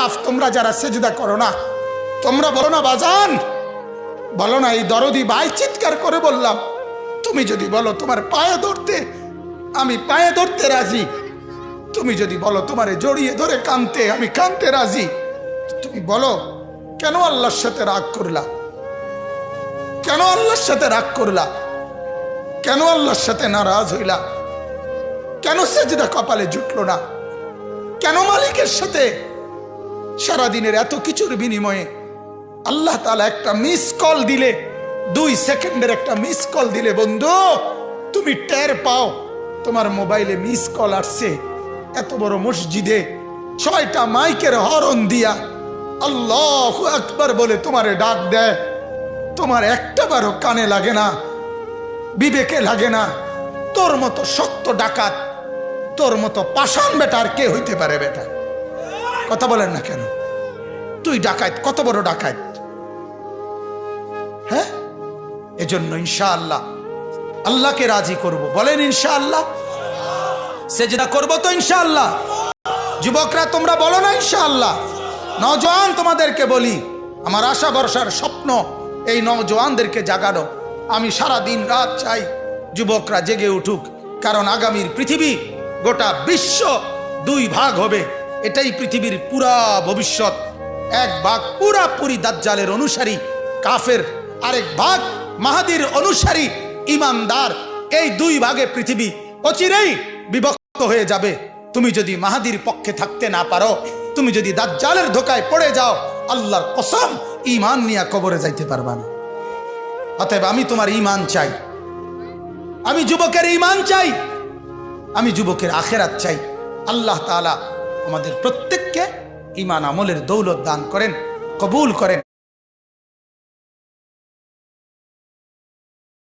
বাপ তোমরা যারা সেজদা করো না, তোমরা বলো না বাজান, বলো না এই দরদি ভাই চিৎকার করে বললাম, তুমি যদি বলো তোমার পায়ে ধরতে, আমি পায়ে ধরতে রাজি। তুমি যদি বলো তোমারে জড়িয়ে ধরে কাঁদতে, আমি কাঁদতে রাজি। তুমি বলো কেন আল্লাহর সাথে রাগ করলা? কেন আল্লাহর সাথে রাগ করলা? কেন আল্লাহর সাথে নারাজ হইলা? কেন সেজদা কপালে জুটলো না? কেন মালিকের সাথে সারাদিনের এত কিছুর বিনিময়ে আল্লাহ তাআলা একটা মিস কল দিলে, 2 সেকেন্ডের একটা মিস কল দিলে বন্ধু তুমি টের পাও তোমার মোবাইলে মিস কল আসছে, এত বড় মসজিদে 6টা মাইকের হরন দিয়া আল্লাহু আকবার বলে তোমারে ডাক দেয়, তোমার একটাবারও কানে লাগে না, বিবেকে লাগে না। তোর মতো শক্ত ডাকাত, তোর মতো পাষাণ বেটার কে হইতে পারে? বেটা কথা বলেন না কেন? তুই ডাকাত, কত বড় ডাকাত। হ্যাঁ, এজন্য ইনশাআল্লাহ আল্লাহকে রাজি করব। বলেন ইনশাআল্লাহ। সেজদা করব তো ইনশাআল্লাহ। যুবকরা তোমরা বলো না ইনশাআল্লাহ। নওজোয়ান তোমাদেরকে বলি, আমার আশা ভরসার স্বপ্ন এই নওজোয়ানদেরকে জাগানো। আমি সারা দিন রাত চাই যুবকরা জেগে উঠুক, কারণ আগামীর পৃথিবী, গোটা বিশ্ব 2 ভাগ হবে। এটাই পৃথিবীর পুরা ভবিষ্যৎ। এক ভাগ পুরাপুরি দাজ্জালের অনুসারী কাফের, আরেক ভাগ মাহাদির অনুসারী ইমানদার। এই 2 ভাগে পৃথিবী অচিরেই বিভক্ত হয়ে যাবে। তুমি যদি মাহাদির পক্ষে থাকতে না পারো, তুমি যদি দাজ্জালের ধোকায় পড়ে যাও, আল্লাহর কসম ঈমান নিয়ে কবরে যাইতে পারবা না। অতএব আমি তোমার ঈমান চাই, আমি যুবকের ঈমান চাই, আমি যুবকের আখিরাত চাই। আল্লাহ তাআলা আমাদের প্রত্যেককে ঈমান আমলের দৌলত দান করেন, কবুল করেন।